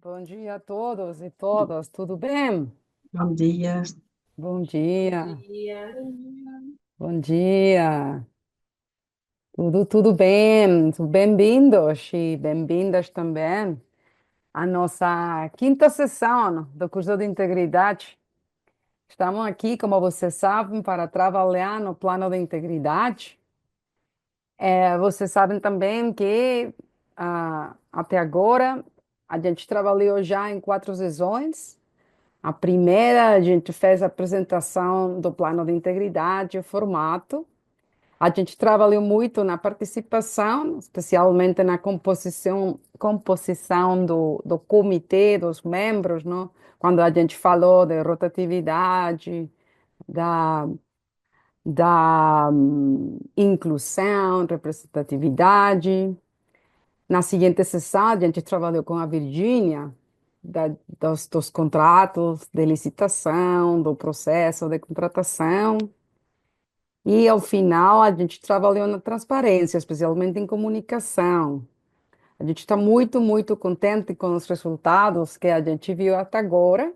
Bom dia a todos e todas, tudo bem? Bom dia. Bom dia, Dia. bom dia, tudo bem, bem-vindos e bem-vindas também à nossa quinta sessão do curso de integridade. Estamos aqui, como vocês sabem, para trabalhar no plano de integridade. Vocês sabem também que até agora a gente trabalhou já em quatro sessões. A primeira, a gente fez a apresentação do plano de integridade, o formato. A gente trabalhou muito na participação, especialmente na composição do comitê, dos membros, não? Quando a gente falou de rotatividade, da, da inclusão, representatividade. Na seguinte sessão, a gente trabalhou com a Virgínia, dos contratos de licitação, do processo de contratação. E, ao final, a gente trabalhou na transparência, especialmente em comunicação. A gente está muito, muito contente com os resultados que a gente viu até agora.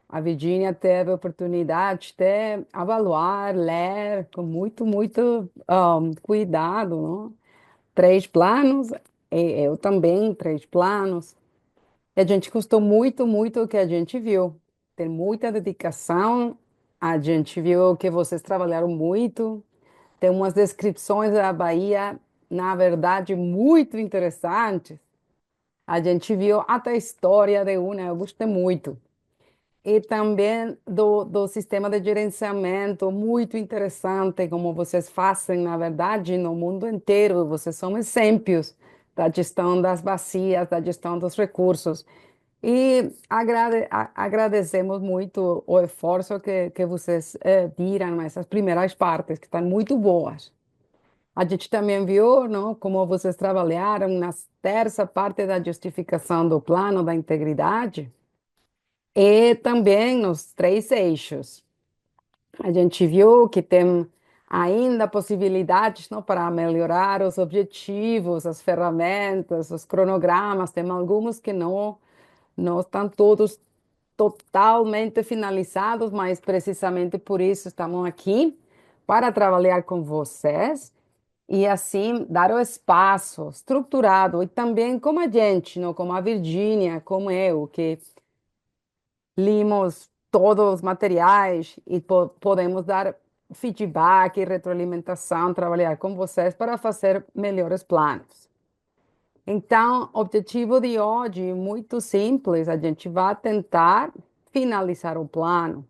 A Virgínia teve a oportunidade de avaliar, ler com muito, muito cuidado, não? Três planos, e eu também, três planos. E a gente gostou muito, muito do que a gente viu. Tem muita dedicação. A gente viu que vocês trabalharam muito. Tem umas descrições da Bahia, na verdade, muito interessantes. A gente viu até a história de uma, eu gostei muito. E também do sistema de gerenciamento, muito interessante, como vocês fazem, na verdade, no mundo inteiro. Vocês são exemplos da gestão das bacias, da gestão dos recursos. E agradecemos muito o esforço que vocês viram nessas primeiras partes, que estão muito boas. A gente também viu, não, como vocês trabalharam na terça parte da justificação do plano da integridade e também nos três eixos. A gente viu que tem ainda possibilidades, não, para melhorar os objetivos, as ferramentas, os cronogramas. Tem alguns que não estão todos totalmente finalizados, mas precisamente por isso estamos aqui para trabalhar com vocês e assim dar o espaço estruturado e também como a gente, não, como a Virgínia, como eu, que limos todos os materiais e podemos dar feedback e retroalimentação, trabalhar com vocês para fazer melhores planos. Então, o objetivo de hoje é muito simples, a gente vai tentar finalizar o plano.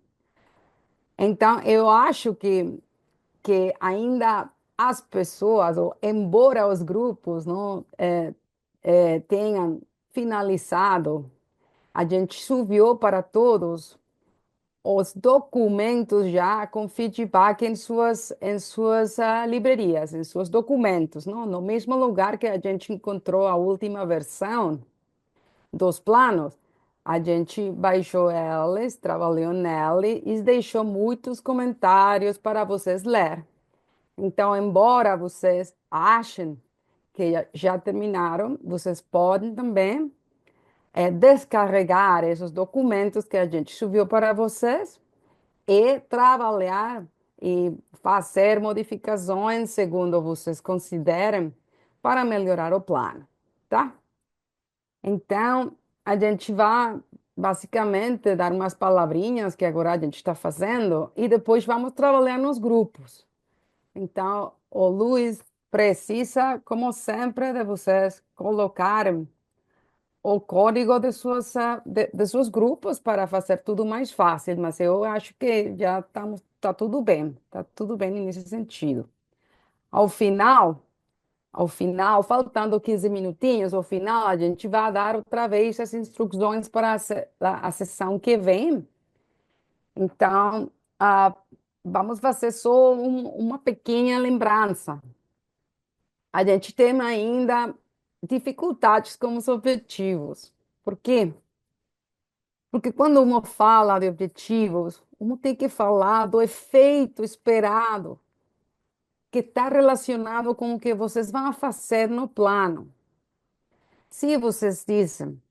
Então, eu acho que ainda as pessoas, ou embora os grupos não tenham finalizado, a gente subiu para todos os documentos já com feedback em suas livrarias, em seus documentos, não? No mesmo lugar que a gente encontrou a última versão dos planos, a gente baixou eles, trabalhou nele e deixou muitos comentários para vocês ler. Então, embora vocês achem que já terminaram, vocês podem também descarregar esses documentos que a gente subiu para vocês e trabalhar e fazer modificações segundo vocês considerem para melhorar o plano, tá? Então, a gente vai basicamente dar umas palavrinhas que agora a gente está fazendo e depois vamos trabalhar nos grupos. Então, o Luiz precisa, como sempre, de vocês colocarem o código de seus grupos para fazer tudo mais fácil, mas eu acho que já estamos, tá tudo bem nesse sentido. Ao final, ao final, faltando 15 minutinhos, ao final a gente vai dar outra vez as instruções para a sessão que vem. Então, vamos fazer só uma pequena lembrança. A gente tem ainda dificuldades com os objetivos. Por quê? Porque quando uma fala de objetivos, uma tem que falar do efeito esperado, que está relacionado com o que vocês vão fazer no plano. Se vocês dizem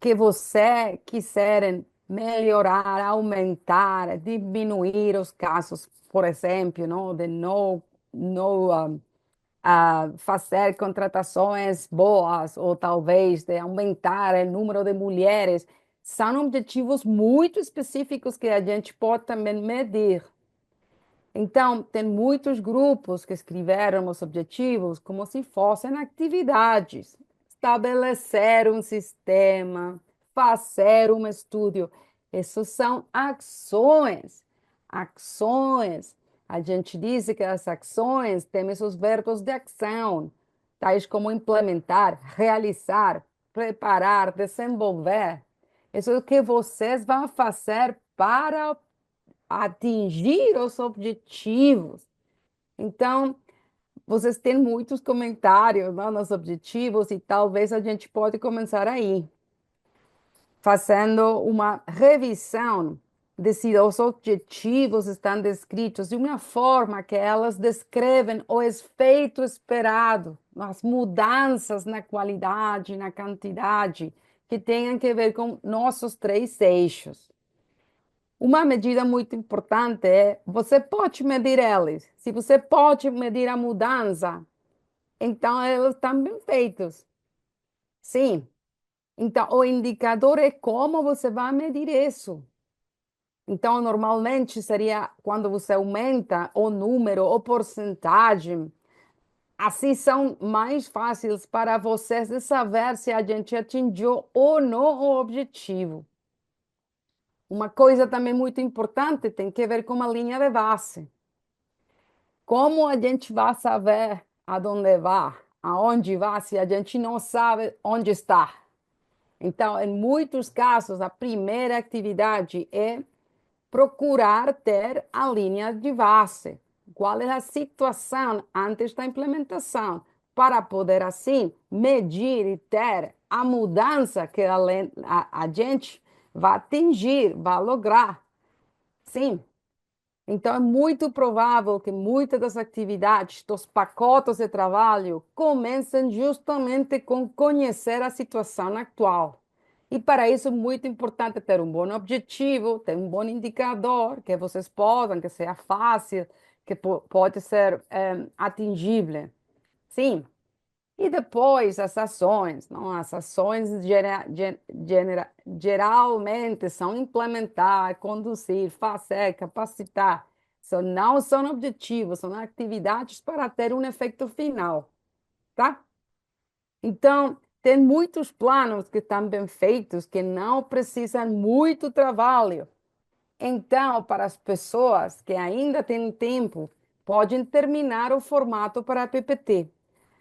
que você quiserem melhorar, aumentar, diminuir os casos, por exemplo, não, de não fazer contratações boas, ou talvez de aumentar o número de mulheres, são objetivos muito específicos que a gente pode também medir. Então, tem muitos grupos que escreveram os objetivos como se fossem atividades. Estabelecer um sistema, fazer um estudo. Isso são ações. Ações. A gente diz que as ações têm esses verbos de ação, tais como implementar, realizar, preparar, desenvolver. Isso é o que vocês vão fazer para atingir os objetivos. Então, vocês têm muitos comentários, não, nos objetivos e talvez a gente pode começar aí, fazendo uma revisão de se os objetivos estão descritos de uma forma que elas descrevem o efeito esperado, as mudanças na qualidade, na quantidade, que tenham que ver com nossos três eixos. Uma medida muito importante é você pode medir eles. Se você pode medir a mudança, então eles estão bem feitos. Sim. Então, o indicador é como você vai medir isso. Então, normalmente seria quando você aumenta o número, ou porcentagem. Assim são mais fáceis para vocês de saber se a gente atingiu ou não o objetivo. Uma coisa também muito importante tem que ver com a linha de base. Como a gente vai saber aonde vai, aonde vai, se a gente não sabe onde está? Então, em muitos casos, a primeira atividade é procurar ter a linha de base. Qual é a situação antes da implementação? Para poder, assim, medir e ter a mudança que a gente vai atingir, vai lograr. Sim. Então, é muito provável que muitas das atividades, dos pacotes de trabalho, comecem justamente com conhecer a situação atual. E para isso é muito importante ter um bom objetivo, ter um bom indicador, que vocês possam, que seja fácil, que pode ser atingível. Sim. E depois as ações, não? As ações geralmente são implementar, conduzir, fazer, capacitar. Não são objetivos, são atividades para ter um efeito final, tá? Então, tem muitos planos que estão bem feitos, que não precisam muito trabalho. Então, para as pessoas que ainda têm tempo, podem terminar o formato para a PPT.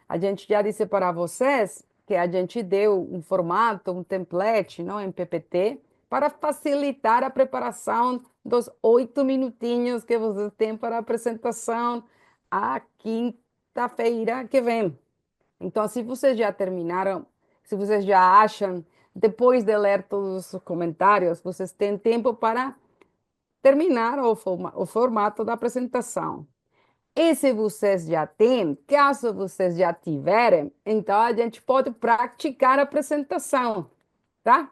A gente já disse para vocês que a gente deu um formato, um template, não, em PPT, para facilitar a preparação dos 8 minutinhos que vocês têm para a apresentação a quinta-feira que vem. Então, se vocês já terminaram, se vocês já acham, depois de ler todos os comentários, vocês têm tempo para terminar o formato da apresentação. E se vocês já têm, caso vocês já tiverem, então a gente pode praticar a apresentação, tá?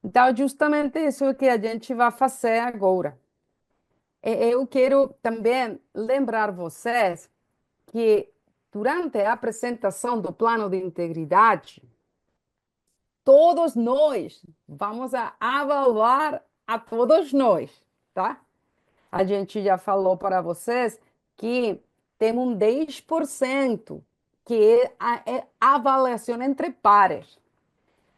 Então, justamente isso que a gente vai fazer agora. Eu quero também lembrar vocês que durante a apresentação do plano de integridade, todos nós vamos a avaliar a todos nós, tá? A gente já falou para vocês que tem um 10% que é avaliação entre pares.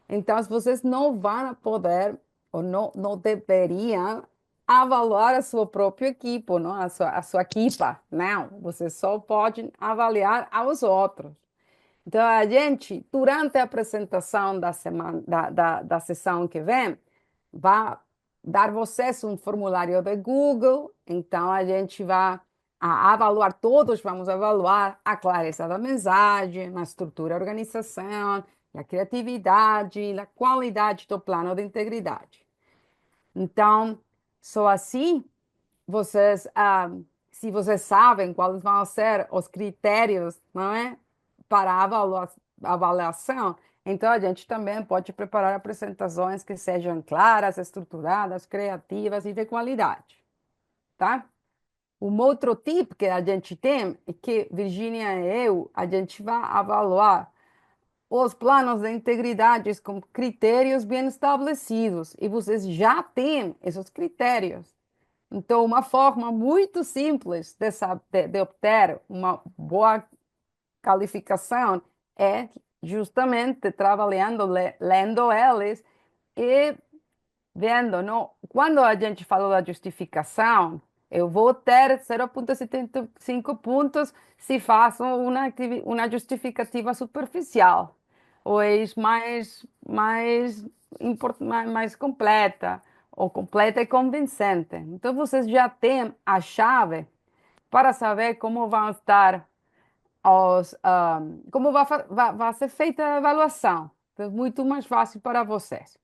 Então, vocês não vão poder ou não deveriam avaliar a sua própria equipe, não? A sua equipa. Não, vocês só podem avaliar aos outros. Então, a gente, durante a apresentação da semana, da sessão que vem, vai dar vocês um formulário do Google. Então, a gente vai avaliar, todos vamos avaliar a clareza da mensagem, a estrutura da organização, a criatividade, a qualidade do plano de integridade. Então, só assim vocês, se vocês sabem quais vão ser os critérios, não é, para a avaliação, Então, a gente também pode preparar apresentações que sejam claras, estruturadas, criativas e de qualidade, tá? Um outro tip que a gente tem é que Virginia e eu, a gente vai avaliar os planos de integridade com critérios bem estabelecidos e vocês já têm esses critérios. Então, uma forma muito simples de obter uma boa qualificação é justamente trabalhando, lendo eles e vendo, não? Quando a gente falou da justificação, eu vou ter 0,75 pontos se faço uma justificativa superficial, ou é mais completa, ou completa e convincente. Então, vocês já têm a chave para saber como vão estar como vai ser feita a avaliação. Então, é muito mais fácil para vocês,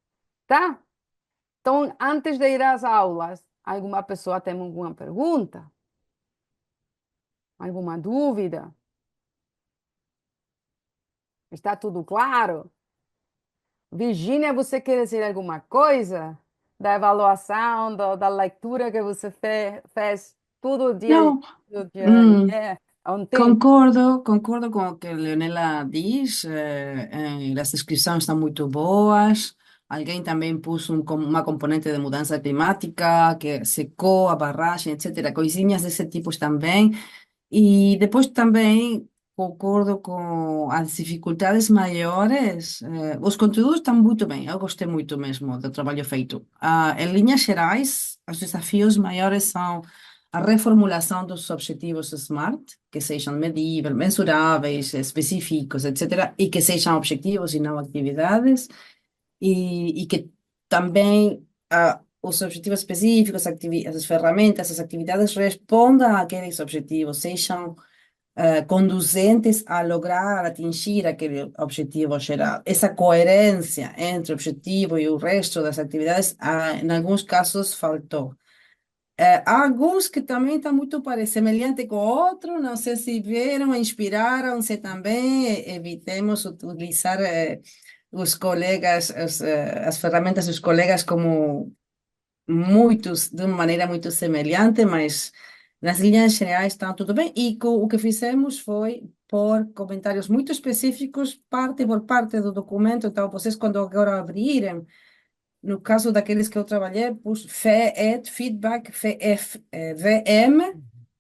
tá? Então, antes de ir às aulas, alguma pessoa tem alguma pergunta? Alguma dúvida? Está tudo claro? Virgínia, você quer dizer alguma coisa da avaliação, da leitura que você fez todo dia, Não, todo dia, hum, ontem? concordo com o que a Leonela diz. As descrições estão muito boas. Alguém também pôs uma componente de mudança climática, que secou a barragem, etc. Coisinhas desse tipo também. E depois também concordo com as dificuldades maiores. Os conteúdos estão muito bem, eu gostei muito mesmo do trabalho feito. Em linhas gerais, os desafios maiores são a reformulação dos objetivos SMART, que sejam medíveis, mensuráveis, específicos, etc., e que sejam objetivos e não atividades, e que também os objetivos específicos, as ferramentas, as atividades respondam àqueles objetivos, sejam conducentes a lograr atingir aquele objetivo geral. Essa coerência entre o objetivo e o resto das atividades, em alguns casos, faltou. Há alguns que também estão muito semelhantes com outros, não sei se viram, inspiraram-se também, evitemos utilizar os colegas, as ferramentas dos colegas como muitos, de uma maneira muito semelhante, mas nas linhas gerais está tudo bem. E o que fizemos foi pôr comentários muito específicos, parte por parte do documento. Então, vocês, quando agora abrirem, no caso daqueles que eu trabalhei, pus FEED, Feedback, FF, VM.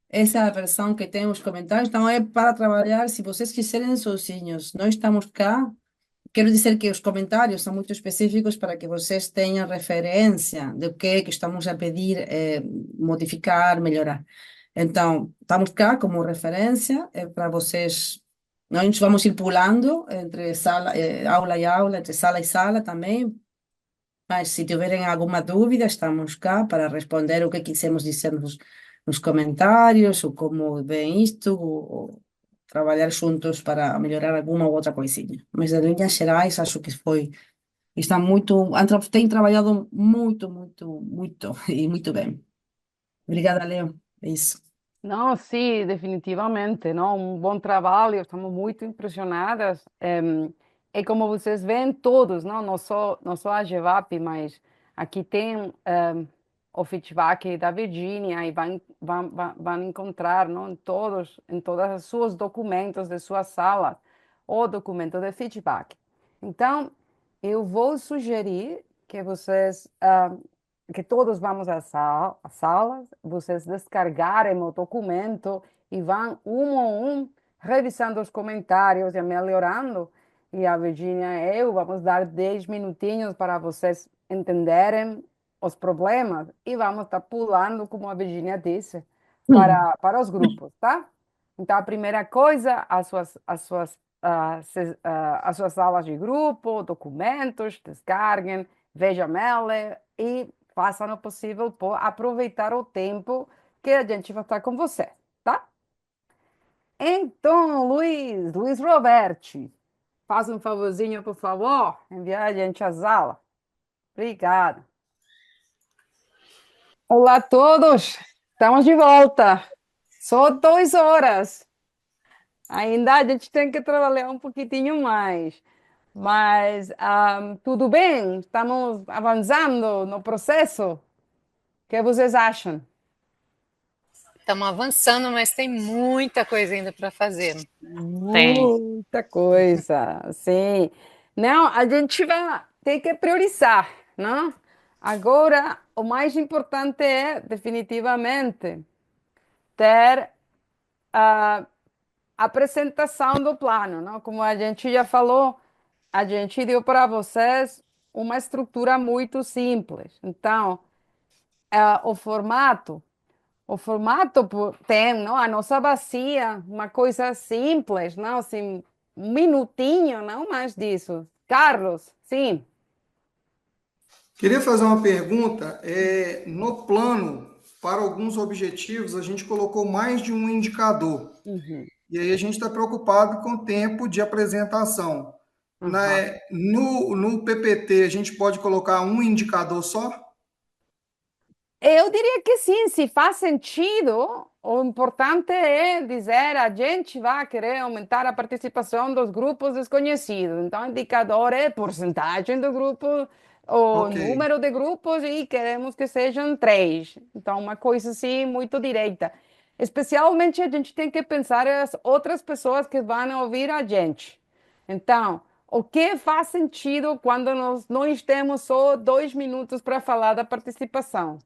Essa é a versão que tem os comentários. Então, é para trabalhar, se vocês quiserem, sozinhos. Nós estamos cá. Quero dizer que os comentários são muito específicos para que vocês tenham referência do que é que estamos a pedir, modificar, melhorar. Então, estamos cá como referência, para vocês. Nós vamos ir pulando entre sala, aula e aula, entre sala e sala também, mas se tiverem alguma dúvida, estamos cá para responder o que quisermos dizer nos comentários, ou como vem isto, ou trabalhar juntos para melhorar alguma ou outra coisinha. Mas, em linhas gerais, acho que foi. Está muito. Tem trabalhado muito, muito, muito e muito bem. Obrigada, Leo. É isso. Não, sim, definitivamente, não, um bom trabalho, estamos muito impressionadas. E como vocês veem, todos, não só a GEVAP, mas aqui tem o feedback da Virginia e vão encontrar, não, em todas as suas documentos de sua sala, o documento de feedback. Então, eu vou sugerir que vocês que todos vamos às salas, vocês descargarem o documento e vão um a um revisando os comentários e melhorando. E a Virginia e eu vamos dar 10 minutinhos para vocês entenderem os problemas e vamos estar pulando, como a Virginia disse, para os grupos, tá? Então, a primeira coisa, as suas aulas de grupo, documentos, descarguem, vejam ela e façam o possível por aproveitar o tempo que a gente vai estar com você, tá? Então, Luiz Roberti, faz um favorzinho, por favor, enviar a gente às aulas. Obrigada. Olá a todos, estamos de volta. Só 2 horas. Ainda a gente tem que trabalhar um pouquinho mais. Mas tudo bem, estamos avançando no processo. O que vocês acham? Estamos avançando, mas tem muita coisa ainda para fazer. Tem. Muita coisa, sim. Não, a gente vai ter que priorizar, não? Agora, o mais importante é, definitivamente, ter a apresentação do plano, não? Como a gente já falou, a gente deu para vocês uma estrutura muito simples. Então, o formato. O formato tem, não? A nossa bacia, uma coisa simples, não? Assim, um minutinho, não mais disso. Carlos, sim. Queria fazer uma pergunta. No plano, para alguns objetivos, a gente colocou mais de um indicador. Uhum. E aí a gente está preocupado com o tempo de apresentação. Aham. No PPT, a gente pode colocar um indicador só? Eu diria que sim, se faz sentido, o importante é dizer a gente vai querer aumentar a participação dos grupos desconhecidos. Então, o indicador é porcentagem do grupo, o Ok, número de grupos e queremos que sejam três. Então, uma coisa assim muito direta. Especialmente a gente tem que pensar as outras pessoas que vão ouvir a gente. Então, o que faz sentido quando nós não temos só 2 minutos para falar da participação?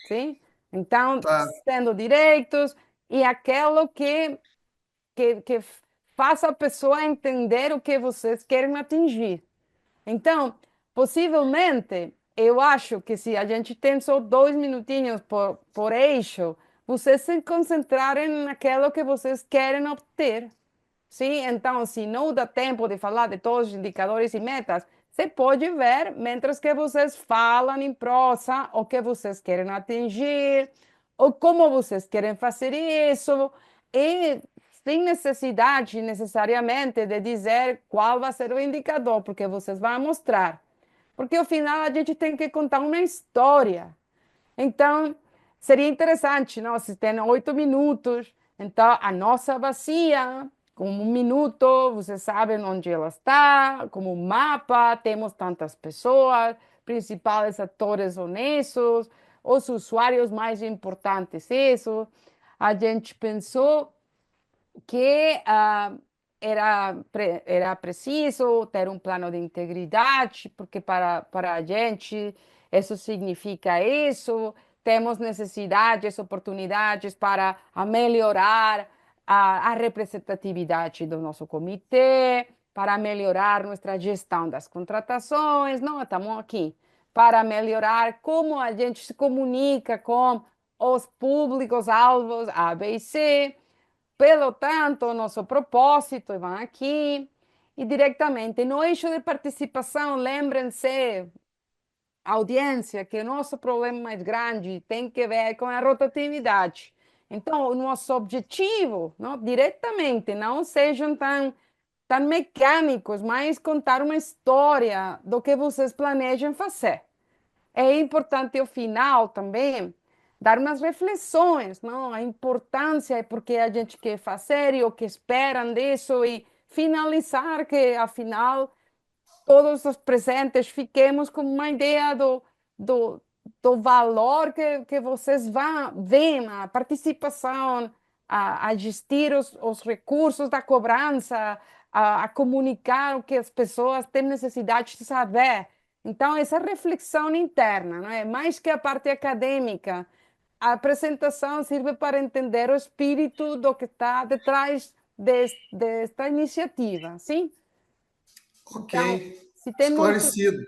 Sim? Então, tá, sendo direitos e aquilo que faça a pessoa entender o que vocês querem atingir. Então, possivelmente, eu acho que se a gente tem só 2 minutinhos por eixo, vocês se concentrarem naquilo que vocês querem obter. Sim, então, se não dá tempo de falar de todos os indicadores e metas, você pode ver, mientras que vocês falam em prosa, o que vocês querem atingir, ou como vocês querem fazer isso, e sem necessidade necessariamente de dizer qual vai ser o indicador, porque vocês vão mostrar. Porque ao final a gente tem que contar uma história. Então, seria interessante, não? Se tem 8 minutos, então a nossa bacia, com 1 minuto, vocês sabem onde ela está, como um mapa, temos tantas pessoas, principais atores honestos, os usuários mais importantes, isso. A gente pensou que era preciso ter um plano de integridade, porque para a gente isso significa isso. Temos necessidades, oportunidades para melhorar a representatividade do nosso comitê, para melhorar nossa gestão das contratações. Não, estamos aqui para melhorar como a gente se comunica com os públicos-alvos A, B e C. Pelo tanto, nosso propósito, vão aqui, e diretamente no eixo de participação, lembrem-se, audiência, que o nosso problema mais grande tem que ver com a rotatividade. Então, o nosso objetivo, não, diretamente, não sejam tão mecânicos, mas contar uma história do que vocês planejam fazer. É importante ao final também dar umas reflexões, não? A importância é porque a gente quer fazer e o que esperam disso e finalizar que afinal todos os presentes fiquemos com uma ideia do, do valor que vocês vão ver na participação, a gestir os recursos da cobrança, a comunicar o que as pessoas têm necessidade de saber. Então, essa reflexão interna, não é? Mais que a parte acadêmica, a apresentação serve para entender o espírito do que está detrás desta iniciativa, sim? ok. Então, se tem muito. Esclarecido.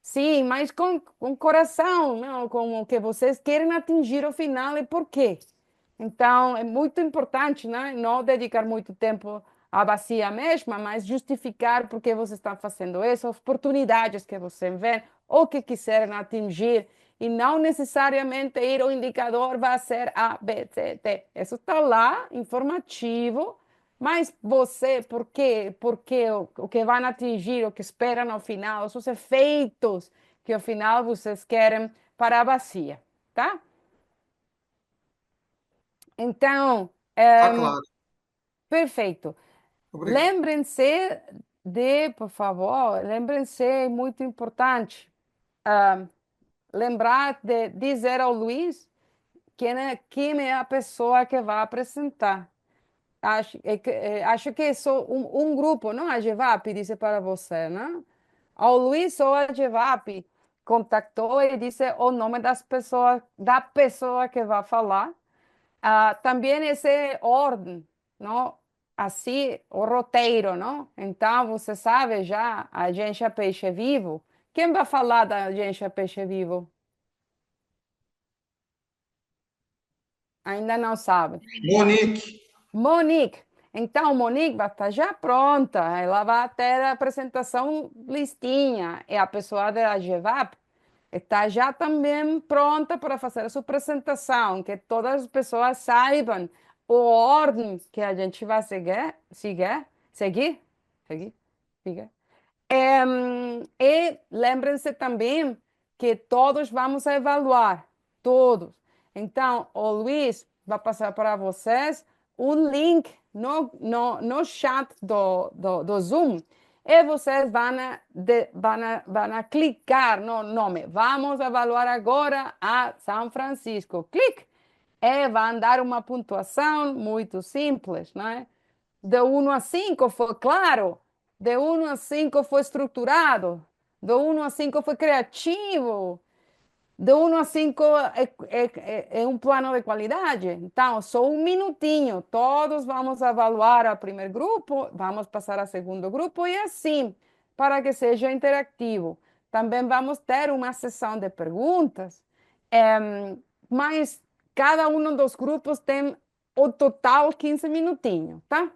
Sim, mas com coração, não? Com o que vocês querem atingir ao final e por quê. Então, é muito importante, né? Não dedicar muito tempo à bacia mesma, mas justificar por que vocês estão fazendo isso, as oportunidades que vocês vê, o que quiserem atingir, e não necessariamente ir ao indicador vai ser A, B, C, D. Isso está lá, informativo, mas você, por que o que vão atingir, o que esperam ao final, os efeitos que ao final vocês querem para a bacia, tá? Então, Tá claro. perfeito. Obrigado. Lembrem-se por favor, lembrem-se, é muito importante, ah, lembrar de dizer ao Luiz quem é a pessoa que vai apresentar. Acho que é só um grupo, não? A GEVAP disse para você, não? Ao Luiz, só a GEVAP contactou e disse o nome das pessoas, da pessoa que vai falar. Também esse ordem, não? Assim, o roteiro, não? Então, você sabe já, a agência Peixe Vivo. Quem vai falar da agência Peixe Vivo? Ainda não sabe. Monique, Monique. Então, Monique vai estar já pronta. Ela vai ter a apresentação listinha. E a pessoa da GEVAP está já também pronta para fazer a sua apresentação. Que todas as pessoas saibam a ordem que a gente vai seguir. E lembrem-se também que todos vamos avaliar, todos. Então, o Luiz vai passar para vocês um link no chat do Zoom e vocês vão clicar no nome. Vamos avaliar agora a São Francisco. Clique! E vão dar uma pontuação muito simples, não é? De 1 a 5 foi claro, de 1 a 5 foi estruturado, de 1 a 5 foi criativo, de 1 a 5 é um plano de qualidade. Então, só um minutinho, todos vamos avaliar o primeiro grupo, vamos passar ao segundo grupo e assim, para que seja interativo. Também vamos ter uma sessão de perguntas, mas cada um dos grupos tem o total 15 minutinhos, tá?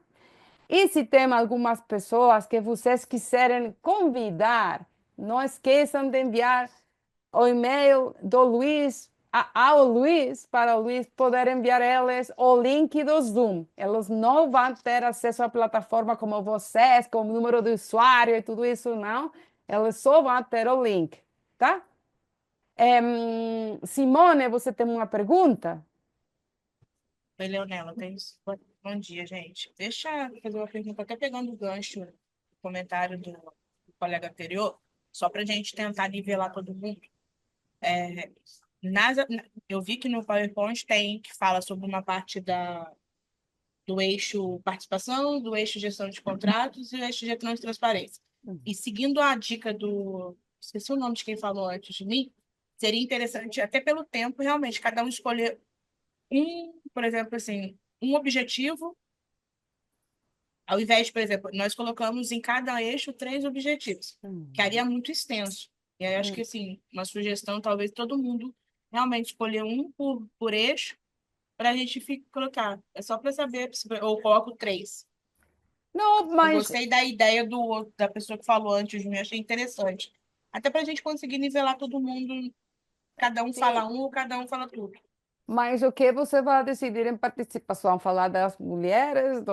E se tem algumas pessoas que vocês quiserem convidar, não esqueçam de enviar o e-mail do Luiz ao Luiz, para o Luiz poder enviar eles o link do Zoom. Eles não vão ter acesso à plataforma como vocês, com o número de usuário e tudo isso, não. Eles só vão ter o link, tá? Simone, você tem uma pergunta? Oi, Leonela, bom dia, gente. Deixa eu fazer uma pergunta, até pegando o gancho do comentário do colega anterior, só para a gente tentar nivelar todo mundo. Eu vi que no PowerPoint tem que fala sobre uma parte do eixo participação, do eixo gestão de contratos e o eixo gestão de transparência. E seguindo a dica esqueci o nome de quem falou antes de mim, seria interessante, até pelo tempo, realmente, cada um escolher por exemplo, assim, um objetivo, ao invés de, por exemplo, nós colocamos em cada eixo 3 objetivos, ficaria muito extenso. E aí, acho que, assim, uma sugestão, talvez todo mundo realmente escolher um por eixo, para a gente colocar. É só para saber, ou coloco 3. Não, Eu mas gostei da ideia da pessoa que falou antes de mim, achei interessante. Até para a gente conseguir nivelar todo mundo, cada um sim. fala um ou cada um fala tudo. Mas o que você vai decidir em participação? Falar das mulheres,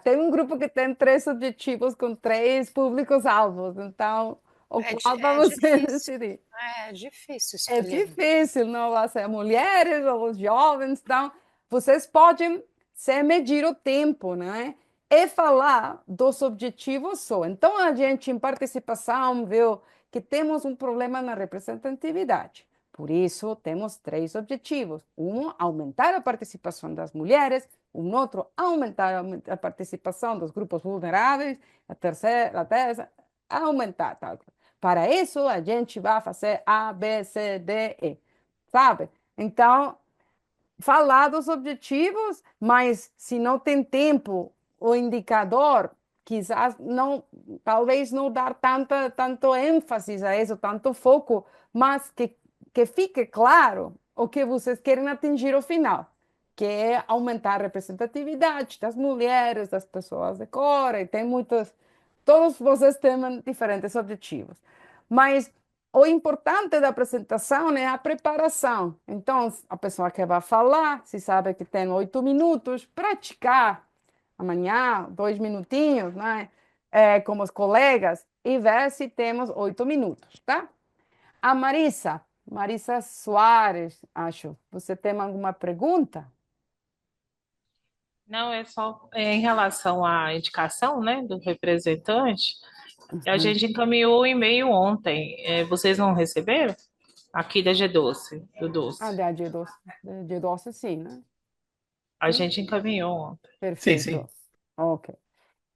tem um grupo que tem 3 objetivos com 3 públicos-alvos. Então, o qual vai É você difícil. decidir? É difícil É escolher. difícil, não vai ser mulheres ou os jovens. Então, vocês podem se medir o tempo, né? E falar dos objetivos só. Então, a gente, em participação, viu que temos um problema na representatividade. Por isso, temos 3 objetivos. Um, aumentar a participação das mulheres. Um outro, aumentar a participação dos grupos vulneráveis. A terceira, aumentar tal. Para isso, a gente vai fazer A, B, C, D, E, sabe? Então, falar dos objetivos, mas se não tem tempo, o indicador, quizás não, talvez não dar tanto ênfase a isso, tanto foco, mas que fique claro o que vocês querem atingir ao final, que é aumentar a representatividade das mulheres, das pessoas de cor, e tem muitos, todos vocês têm diferentes objetivos. Mas o importante da apresentação é a preparação. Então, a pessoa que vai falar, se sabe que tem 8 minutos, praticar amanhã, 2 minutinhos, né? Com os colegas, e ver se temos 8 minutos, tá? A Marisa Soares, acho. Você tem alguma pergunta? Não, é só em relação à indicação, né, do representante. A Uhum. gente encaminhou o e-mail ontem. Vocês não receberam? Aqui da G12, do Ah, Doce. da G12 sim, né? A Sim, gente encaminhou ontem. Sim, sim. perfeito. Ok.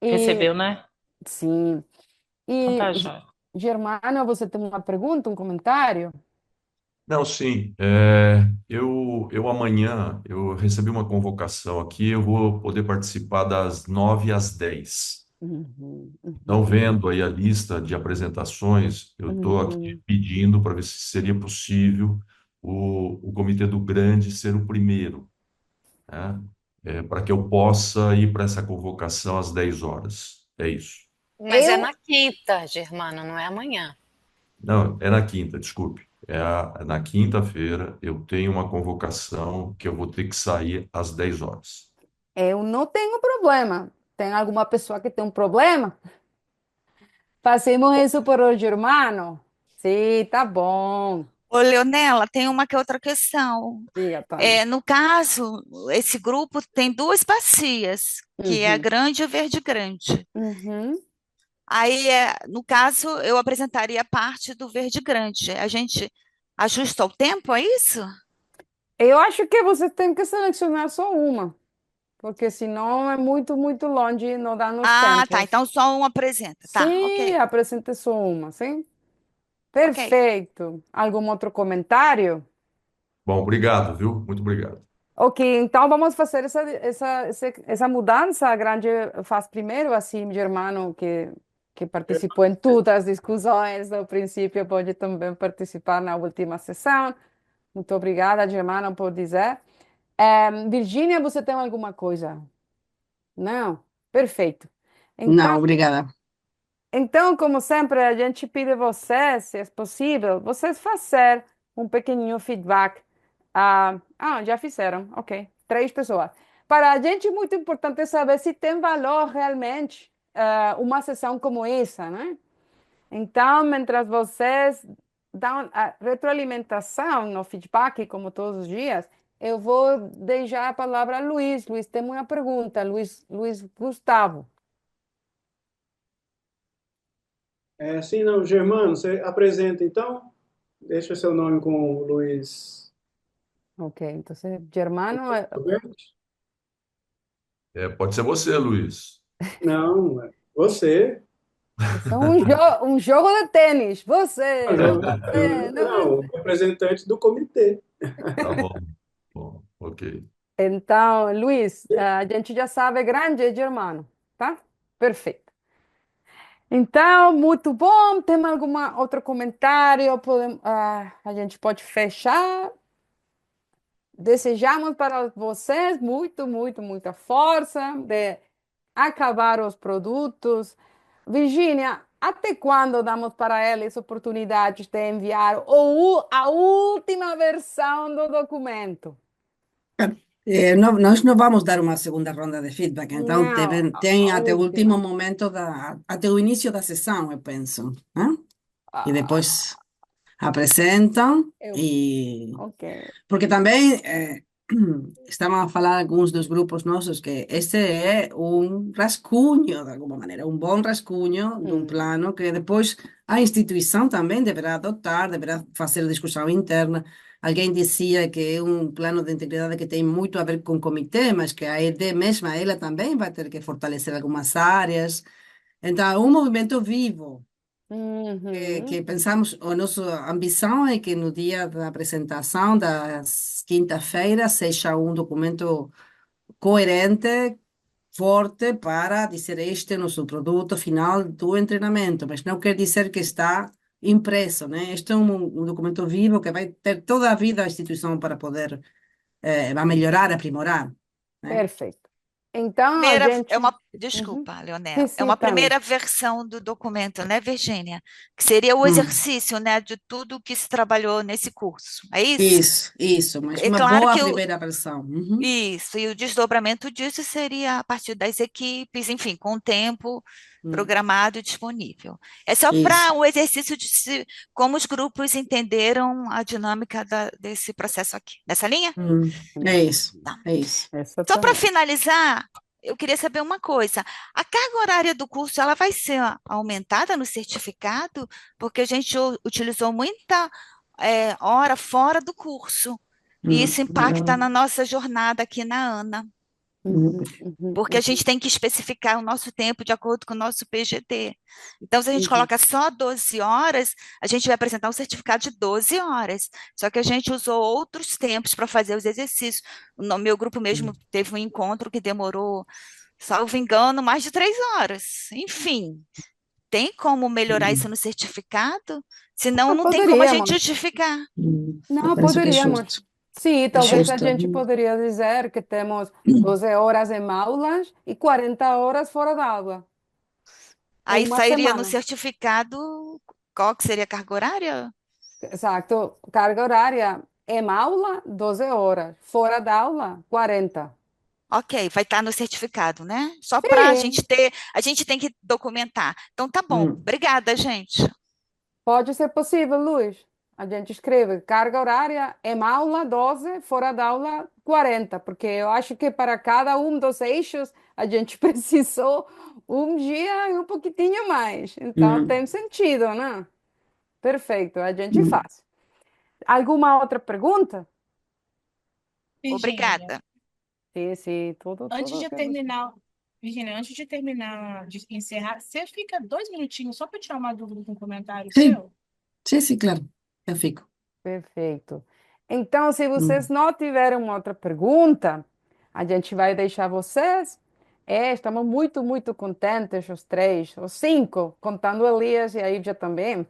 E, Recebeu, né? sim. Então E, tá, joia. Germano, você tem uma pergunta, um comentário? Não, sim. Eu amanhã eu recebi uma convocação aqui. Eu vou poder participar das 9 às 10. Uhum, Então, uhum, vendo aí a lista de apresentações, eu estou aqui uhum. pedindo para ver se seria possível o Comitê do Grande ser o primeiro, né? Para que eu possa ir para essa convocação às 10 horas. É isso. Mas é Eu, na quinta, Germano, não é amanhã. Não, é na quinta, desculpe. Na quinta-feira eu tenho uma convocação que eu vou ter que sair às 10 horas. eu não tenho problema. Tem alguma pessoa que tem um problema? Passemos isso por o Germano? Sim, tá bom. Ô, Leonela, tem uma que é outra questão. Diga, Tânia. No caso, esse grupo tem duas bacias, que é a Uhum, grande e a verde grande. uhum. Aí, no caso, eu apresentaria parte do verde grande. A gente ajusta o tempo, é isso? Eu acho que você tem que selecionar só uma, porque senão é muito, muito longe e não dá nos Ah, tá. tempos. Então só um apresenta. Tá, Sim, ok. apresente só uma, sim? Ok. Perfeito. Algum outro comentário? Bom, obrigado, viu? Muito obrigado. Ok, então vamos fazer essa mudança. A grande faz primeiro, assim, Germano, que participou em todas as discussões do princípio, pode também participar na última sessão. Muito obrigada, Germano, por dizer. Virgínia, você tem alguma coisa? Não? Perfeito. No, Então, obrigada. Então, como sempre, a gente pede você, se é possível, vocês fazer um pequenininho feedback. Já fizeram, ok. 3 pessoas. Para a gente é muito importante saber se tem valor realmente uma sessão como essa, né? Então, mientras vocês dão a retroalimentação no feedback, como todos os dias, eu vou deixar a palavra a Luiz. Luiz, tem uma pergunta. Luiz Gustavo. Sim, não, Germano, você apresenta então? Deixa seu nome com o Luiz Ok, então, Germano, Roberto? Pode ser você, Luiz. Não, você. isso é um jogo de tênis. Não, Você, não não, você. o representante do comitê. Tá bom. Bom, ok. Então, Luiz, a gente já sabe grande é Germano, tá? Perfeito. Então, muito bom. Tem algum outro comentário? A gente pode fechar. Desejamos para vocês muito, muito, muita força de acabar os produtos. Virgínia, até quando damos para eles oportunidade de enviar a última versão do documento? Nós não vamos dar uma segunda ronda de feedback, então Não, tem a até o último última. momento, até o início da sessão, eu penso, né? E Ah, depois apresentam, eu, e ok. porque também estavam a falar alguns dos grupos nossos que este é um rascunho, de alguma maneira, um bom rascunho de um Hum, plano que depois a instituição também deverá adotar, deverá fazer discussão interna. Alguém dizia que é um plano de integridade que tem muito a ver com o comitê, mas que a ED mesma, ela também vai ter que fortalecer algumas áreas. Então, é um movimento vivo que uhum, pensamos, a nossa ambição é que no dia da apresentação, das quinta-feiras, seja um documento coerente, forte, para dizer este é o nosso produto final do treinamento, mas não quer dizer que está impresso, né? Este é um documento vivo que vai ter toda a vida a instituição para poder vai melhorar, aprimorar, né? perfeito. Então, a Primeira, gente. Desculpa, Leonel. Sim, É sim, uma Tânia. primeira versão do documento, né, Virgínia? Que seria o exercício, né, de tudo que se trabalhou nesse curso. É isso? Isso, mas É uma claro boa que primeira versão. Uhum. isso, e o desdobramento disso seria a partir das equipes, enfim, com o tempo programado e disponível. É só para Isso. um exercício de como os grupos entenderam a dinâmica desse processo aqui. Nessa linha? É isso, Tá. é isso. Só para finalizar, eu queria saber uma coisa. A carga horária do curso, ela vai ser aumentada no certificado? Porque a gente utilizou muita hora fora do curso. E isso impacta na nossa jornada aqui na ANA. Porque a gente tem que especificar o nosso tempo de acordo com o nosso PGD. Então, se a gente coloca só 12 horas, a gente vai apresentar um certificado de 12 horas. Só que a gente usou outros tempos para fazer os exercícios. No meu grupo mesmo teve um encontro que demorou, salvo engano, mais de 3 horas. Enfim, tem como melhorar isso no certificado? Senão, não tem como a gente Poderíamos. justificar. Não, Penso que é poderíamos. justo. Sim, talvez a justo. gente poderia dizer que temos 12 horas em aulas e 40 horas fora da aula. Aí Uma sairia no semana. certificado, qual que seria a carga horária? Exato. Carga horária em aula, 12 horas. Fora da aula, 40. Ok, vai estar no certificado, né? Só para a gente Sim, ter, a gente tem que documentar. Então tá bom. Obrigada, gente. pode ser possível, Luiz. A gente escreve carga horária em aula 12, fora da aula 40, porque eu acho que para cada um dos eixos a gente precisou um dia e um pouquinho mais. Então tem sentido, né? Perfeito, a gente faz. Alguma outra pergunta? Virgínia, Obrigada. Sim, sim, antes tudo de que você... terminar, Virgínia, antes de terminar, de encerrar, você fica 2 minutinhos só para tirar uma dúvida com um comentário Sim, seu? sim, claro. Eu fico. Perfeito. Então, se vocês não tiverem uma outra pergunta, a gente vai deixar vocês. Estamos muito, muito contentes, os três, os cinco, contando Elias e a Ívia também,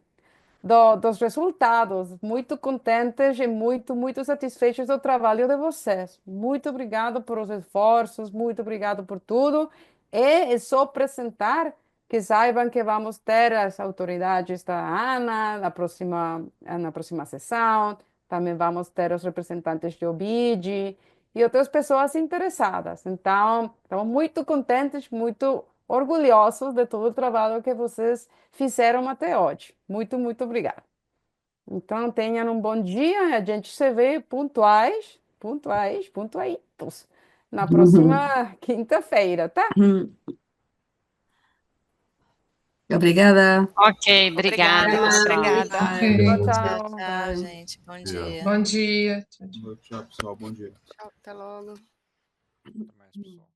dos resultados. Muito contentes e muito, muito satisfeitos do trabalho de vocês. Muito obrigado por os esforços, muito obrigado por tudo. E é só apresentar que saibam que vamos ter as autoridades da ANA na próxima sessão. Também vamos ter os representantes de OBID e outras pessoas interessadas. Então, estamos muito contentes, muito orgulhosos de todo o trabalho que vocês fizeram até hoje. Muito, muito obrigada. Então, tenham um bom dia. A gente se vê pontuaitos, na próxima quinta-feira, tá? Obrigada. Ok, Obrigada, obrigada, pessoal. obrigada. Tchau, Tchau, tchau. tchau, Bye. gente. Bom Yeah. dia. Bom dia. Tchau, pessoal. Bom dia. Tchau, até logo. Até mais, pessoal.